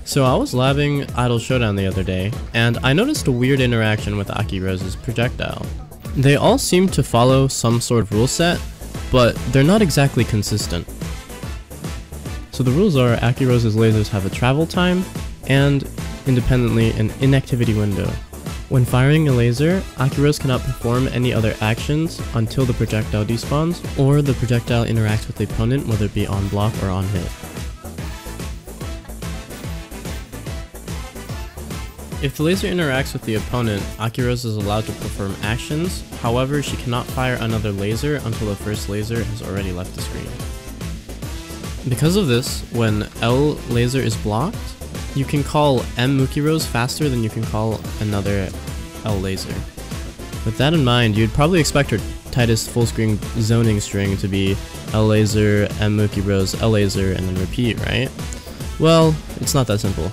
So I was labbing Idle Showdown the other day, and I noticed a weird interaction with Akirose's projectile. They all seem to follow some sort of rule set, but they're not exactly consistent. So the rules are Akirose's lasers have a travel time, and independently an inactivity window. When firing a laser, Akirose cannot perform any other actions until the projectile despawns, or the projectile interacts with the opponent, whether it be on block or on hit. If the laser interacts with the opponent, Akirose is allowed to perform actions, however she cannot fire another laser until the first laser has already left the screen. Because of this, when L laser is blocked, you can call M Mukirose faster than you can call another L laser. With that in mind, you'd probably expect her tightest full screen zoning string to be L laser, M Mukirose, L laser, and then repeat, right? Well, it's not that simple.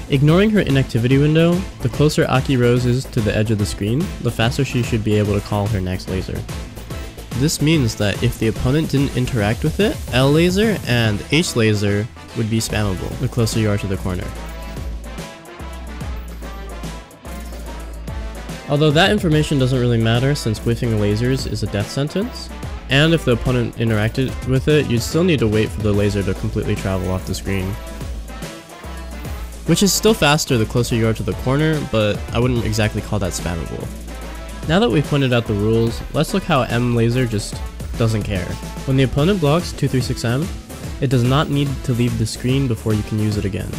Ignoring her inactivity window, the closer Akirose is to the edge of the screen, the faster she should be able to call her next laser. This means that if the opponent didn't interact with it, L laser and H laser would be spammable the closer you are to the corner. Although that information doesn't really matter since whiffing lasers is a death sentence, and if the opponent interacted with it, you'd still need to wait for the laser to completely travel off the screen. Which is still faster the closer you are to the corner, but I wouldn't exactly call that spammable. Now that we've pointed out the rules, let's look how M laser just doesn't care. When the opponent blocks 236M, it does not need to leave the screen before you can use it again.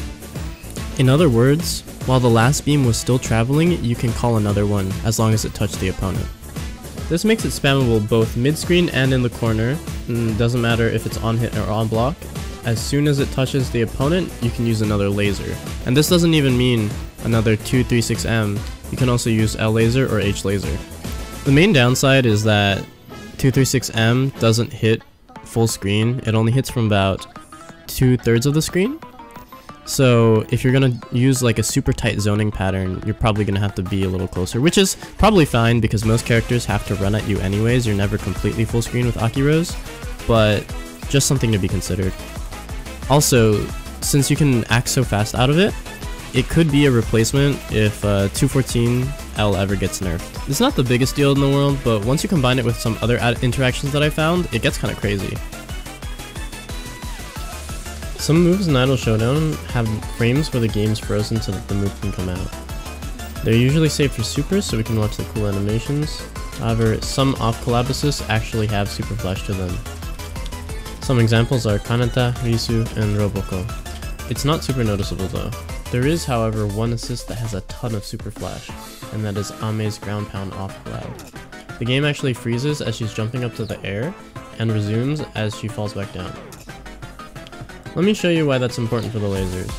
In other words, while the last beam was still traveling, you can call another one as long as it touched the opponent. This makes it spammable both mid-screen and in the corner, and doesn't matter if it's on hit or on block. As soon as it touches the opponent, you can use another laser. And this doesn't even mean another 236M, you can also use L laser or H laser. The main downside is that 236M doesn't hit full screen, it only hits from about 2/3 of the screen. So if you're gonna use like a super tight zoning pattern, you're probably gonna have to be a little closer, which is probably fine because most characters have to run at you anyways, you're never completely full screen with Akirose, but just something to be considered. Also, since you can act so fast out of it, it could be a replacement if 214L ever gets nerfed. It's not the biggest deal in the world, but once you combine it with some other interactions that I found, it gets kind of crazy. Some moves in Idle Showdown have frames where the game's frozen so that the move can come out. They're usually saved for supers so we can watch the cool animations. However, some off-collab assists actually have super flash to them. Some examples are Kanata, Risu, and Roboko. It's not super noticeable though. There is, however, one assist that has a ton of super flash, and that is Ame's ground pound off collab. The game actually freezes as she's jumping up to the air, and resumes as she falls back down. Let me show you why that's important for the lasers.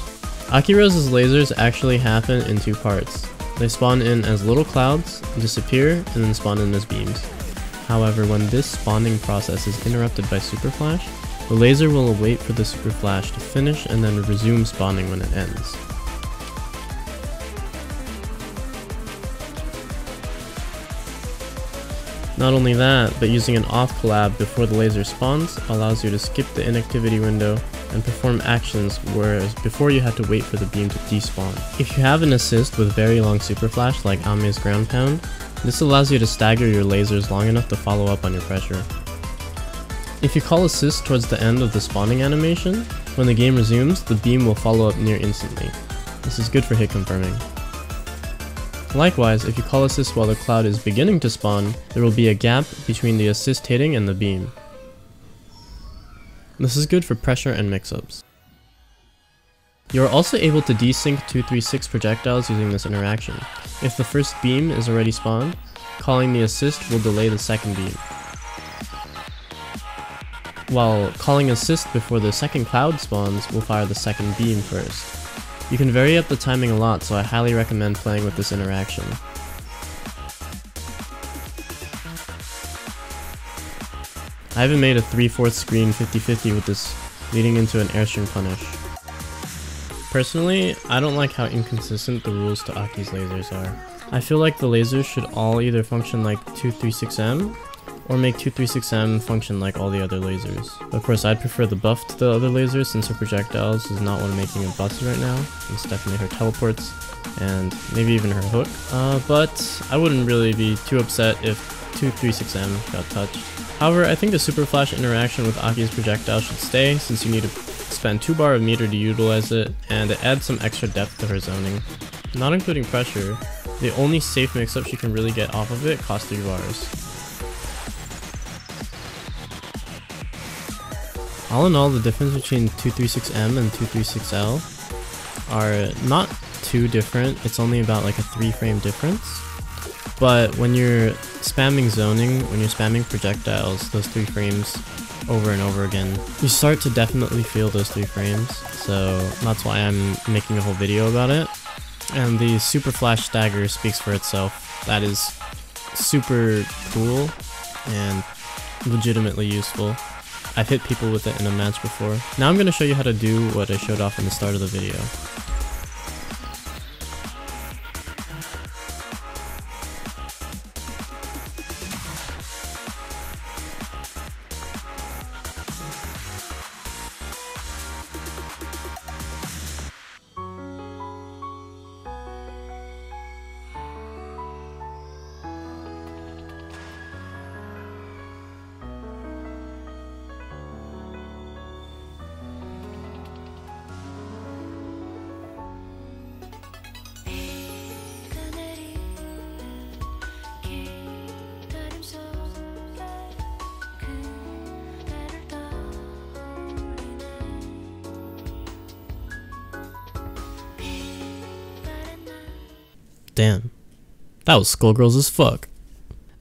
Akirose's lasers actually happen in two parts. They spawn in as little clouds, disappear, and then spawn in as beams. However, when this spawning process is interrupted by super flash, the laser will wait for the super flash to finish and then resume spawning when it ends. Not only that, but using an off collab before the laser spawns allows you to skip the inactivity window and perform actions, whereas before you had to wait for the beam to despawn. If you have an assist with very long super flash like Ame's ground pound, this allows you to stagger your lasers long enough to follow up on your pressure. If you call assist towards the end of the spawning animation, when the game resumes, the beam will follow up near instantly. This is good for hit confirming. Likewise, if you call assist while the cloud is beginning to spawn, there will be a gap between the assist hitting and the beam. This is good for pressure and mix-ups. You are also able to desync 236 projectiles using this interaction. If the first beam is already spawned, calling the assist will delay the second beam, while calling assist before the second cloud spawns will fire the second beam first. You can vary up the timing a lot, so I highly recommend playing with this interaction. I haven't made a 3/4 screen 50-50 with this leading into an airstream punish. Personally, I don't like how inconsistent the rules to Aki's lasers are. I feel like the lasers should all either function like 236M, or make 236M function like all the other lasers. Of course, I'd prefer the buff to the other lasers since her projectiles is not what I'm making a bust right now. It's definitely her teleports and maybe even her hook. But I wouldn't really be too upset if 236M got touched. However, I think the Super Flash interaction with Aki's projectile should stay since you need to spend 2 bar of meter to utilize it, and it adds some extra depth to her zoning. Not including pressure, the only safe mix-up she can really get off of it costs 3 bars. All in all, the difference between 236M and 236L are not too different. It's only about like a 3-frame difference. But when you're spamming zoning, when you're spamming projectiles, those 3 frames over and over again, you start to definitely feel those 3 frames. So that's why I'm making a whole video about it. And the Super Flash Stagger speaks for itself. That is super cool and legitimately useful. I've hit people with it in a match before. Now I'm going to show you how to do what I showed off in the start of the video. Damn, that was Skullgirls as fuck.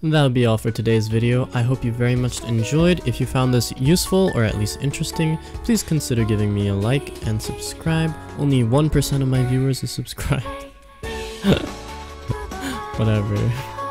And that'll be all for today's video. I hope you very much enjoyed. If you found this useful or at least interesting, please consider giving me a like and subscribe. Only 1% of my viewers is subscribed. Whatever.